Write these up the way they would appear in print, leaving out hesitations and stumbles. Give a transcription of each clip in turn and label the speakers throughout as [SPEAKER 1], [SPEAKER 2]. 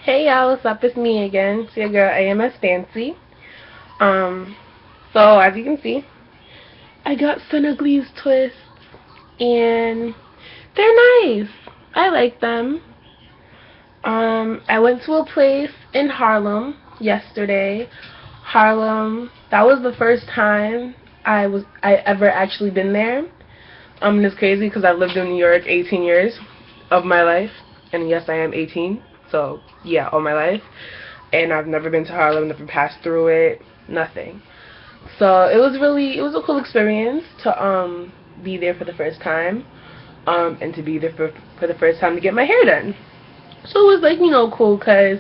[SPEAKER 1] Hey y'all, what's up? It's me again. It's your girl AMS Fancy. Um, so as you can see, I got Senegalese twists, and they're nice. I like them. I went to a place in Harlem yesterday. Harlem. That was the first time I ever actually been there. It's crazy because I've lived in New York 18 years of my life, and yes, I am 18. So yeah, all my life, and I've never been to Harlem, never passed through it, nothing. So it was a cool experience to be there for the first time, and to be there for the first time to get my hair done. So it was like, cool, because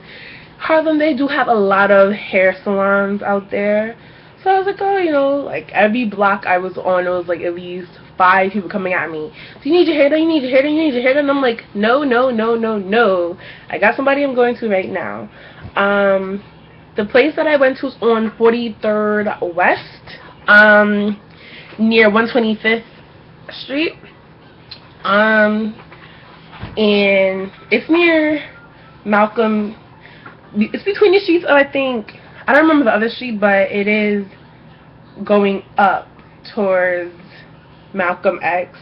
[SPEAKER 1] Harlem, they do have a lot of hair salons out there. So I was like, oh, like every block I was on, it was like at least 5 people coming at me. Do you need your hair done? You need your hair done? You need your hair done? And I'm like, no, no, no, no, no. I got somebody I'm going to right now. The place that I went to is on 43rd West, near 125th Street. And it's near Malcolm. It's between the streets of, I think, I don't remember the other street, but it is going up towards Malcolm X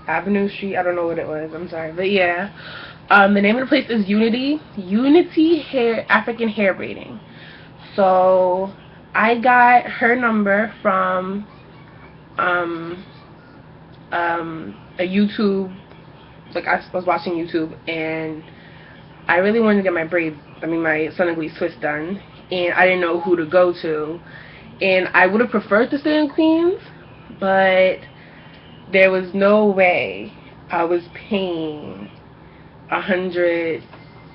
[SPEAKER 1] Avenue Street. I don't know what it was. I'm sorry, but yeah. The name of the place is Unity Hair African Hair Braiding. So I got her number from a YouTube. Like, I was watching YouTube, and I really wanted to get my my Senegalese twist done, and I didn't know who to go to. And I would have preferred to stay in Queens, but there was no way I was paying $180,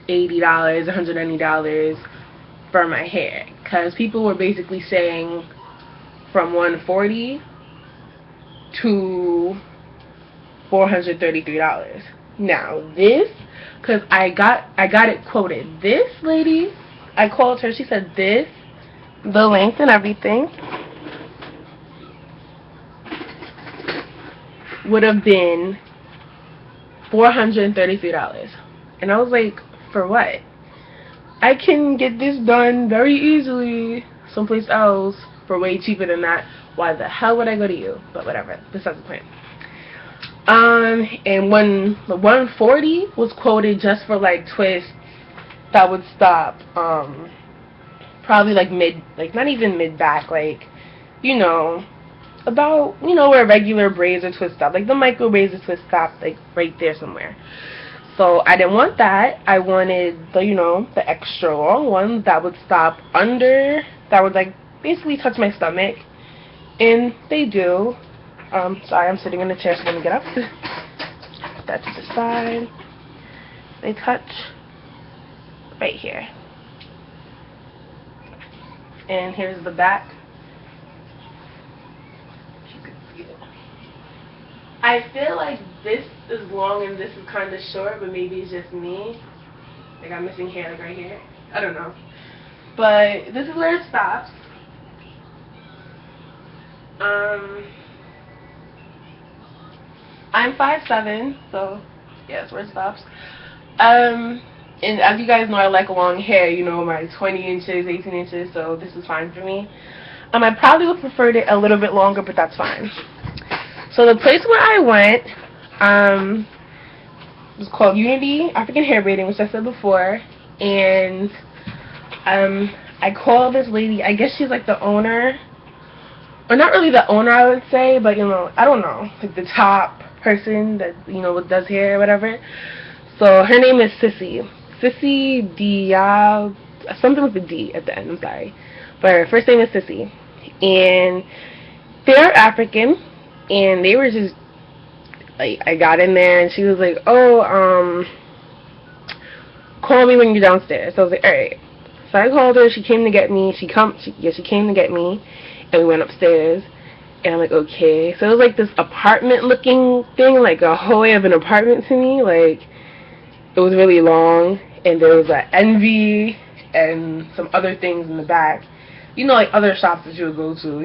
[SPEAKER 1] $190 for my hair, because people were basically saying from $140 to $433. Now this, because I got it quoted. This lady, I called her. She said this, the length and everything, would have been $433. And I was like, for what? I can get this done very easily someplace else for way cheaper than that. Why the hell would I go to you? But whatever. Besides the point. And when the 140 was quoted just for like twists that would stop, probably like not even mid back, like, about, where regular braids or twists stop, like the micro braids or twists stop, like right there somewhere. So I didn't want that. I wanted the extra long ones that would stop under, that would like basically touch my stomach, and they do. Sorry, I'm sitting in a chair, so let me get up. Put that to the side. They touch right here. And here's the back. You can see it. I feel like this is long and this is kind of short, but maybe it's just me. Like, I'm missing hair, like right here. I don't know. But this is where it stops. I'm 5'7", so yeah, that's where it stops. And as you guys know, I like long hair, my 20 inches, 18 inches, so this is fine for me. I probably would have preferred it a little bit longer, but that's fine. So the place where I went, was called Unity African Hair Braiding, which I said before, and I called this lady. I guess she's like the owner, or not really the owner, I would say, but I don't know, like the top person that does hair or whatever. So her name is Sissy Diab, something with a D at the end. I'm sorry, but her first name is Sissy, and they're African, and they were just like, I got in there and she was like, oh, call me when you're downstairs. So I was like, alright. So I called her. She came to get me. She came to get me, and we went upstairs. And I'm like, okay. So it was like this apartment looking thing, like a hallway of an apartment to me. Like, it was really long, and there was an Envy and some other things in the back. Like other shops that you would go to,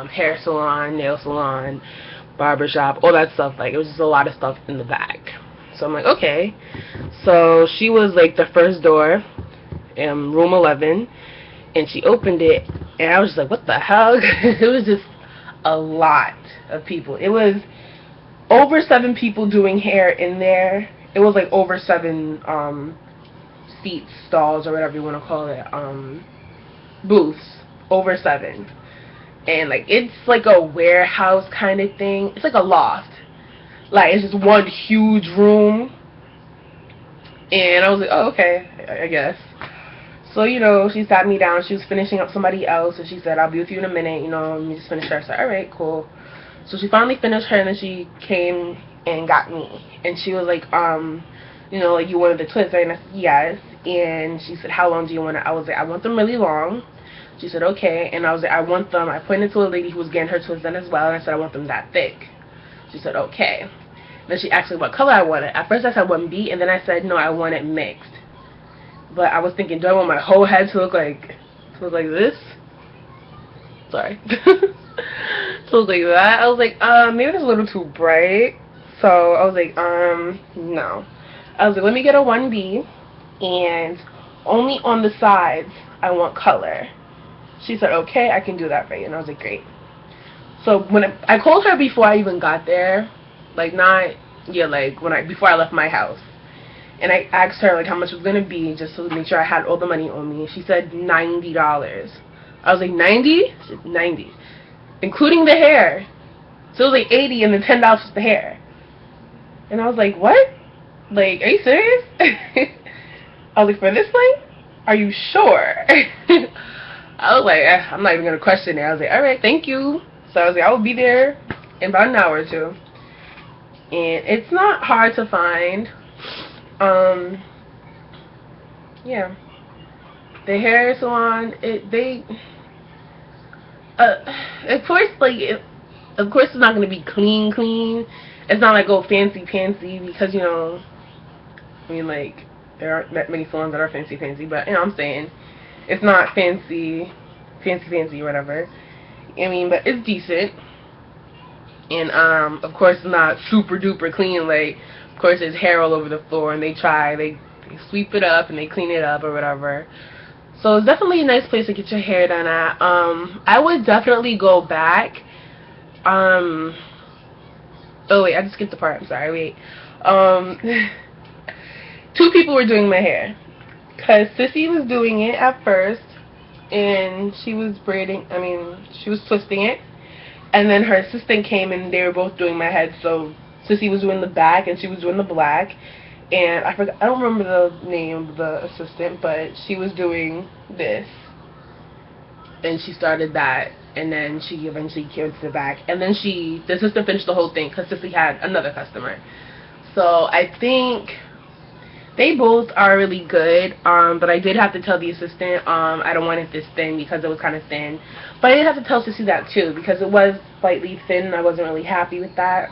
[SPEAKER 1] hair salon, nail salon, barber shop, all that stuff. Like, it was just a lot of stuff in the back. So I'm like, okay. So So she was like the first door in room 11, and she opened it, and I was just like, what the hell? It was just a lot of people. It was over 7 people doing hair in there. It was like over 7 seats, stalls, or whatever you want to call it, booths, over 7. And like it's like a warehouse kind of thing. It's like a loft. Like it's just one huge room. And I was like, oh, okay, I guess. So, you know, she sat me down. She was finishing up somebody else, and she said, I'll be with you in a minute, you know, let me just finish her. I said, alright, cool. So she finally finished her, and then she came and got me. And she was like, you know, like, you wanted the twists, right? And I said, yes. And she said, how long do you want it? I was like, I want them really long. She said, okay. And I was like, I want them, I pointed to a lady who was getting her twists done as well, and I said, I want them that thick. She said, okay. Then she asked me what color I wanted. At first I said 1B, and then I said, no, I want it mixed. But I was thinking, do I want my whole head to look like this? Sorry. To look like that? I was like, maybe it's a little too bright. So I was like, no. I was like, let me get a 1B, and only on the sides I want color. She said, okay, I can do that for you. And I was like, great. So when I called her before I even got there, like before I left my house. And I asked her like how much it was gonna be, just to make sure I had all the money on me. She said $90. I was like, 90? She said 90, including the hair. So it was like 80, and then $10 for the hair. And I was like, what? Like, are you serious? I was like, for this thing? Are you sure? I was like, I'm not even gonna question it. I was like, all right, thank you. So I was like, I will be there in about an hour or two. And it's not hard to find. Yeah, the hair salon, of course, of course it's not going to be clean. It's not like, oh, fancy, because, you know, I mean, like, there aren't that many salons that are fancy, but, you know what I'm saying, it's not fancy, or whatever. I mean, but it's decent. And, of course, it's not super duper clean. Like, of course, there's hair all over the floor, and they sweep it up and they clean it up or whatever. So it's definitely a nice place to get your hair done at. I would definitely go back. Oh wait, I just skipped the part. I'm sorry. Wait. 2 people were doing my hair, cause Sissy was doing it at first, and she was she was twisting it, and then her assistant came and they were both doing my head. So Sissy was doing the back and she was doing the black. And I don't remember the name of the assistant, but she was doing this. And she started that, and then she eventually came to the back. And then the assistant finished the whole thing because Sissy had another customer. So I think they both are really good. But I did have to tell the assistant I don't want it this thin because it was kind of thin. But I did have to tell Sissy that too because it was slightly thin and I wasn't really happy with that.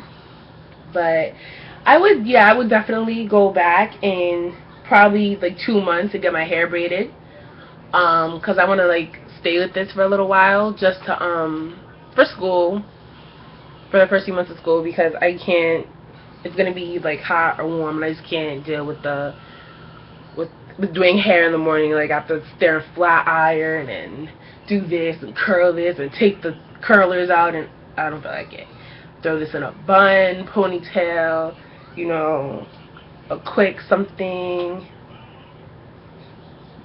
[SPEAKER 1] But I would definitely go back in probably like 2 months to get my hair braided, because I want to like stay with this for a little while just to for school, for the first few months of school, because it's gonna be like hot or warm and I just can't deal with with doing hair in the morning. Like I have to stare and flat iron and do this and curl this and take the curlers out, and I don't feel like it. Throw this in a bun, ponytail, you know, a quick something.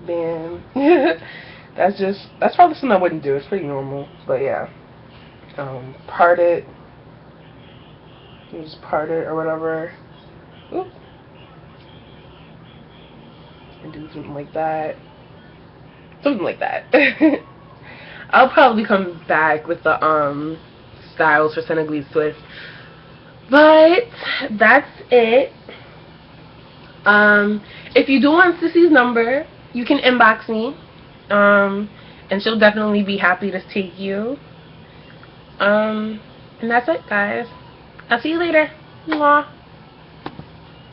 [SPEAKER 1] Bam. That's probably something I wouldn't do. It's pretty normal, but yeah. Part it. You just part it or whatever. Oop. And do something like that. I'll probably come back with the styles for Senegalese twist. But that's it. If you do want Sissy's number, you can inbox me. And she'll definitely be happy to take you. And that's it, guys. I'll see you later. Mwah.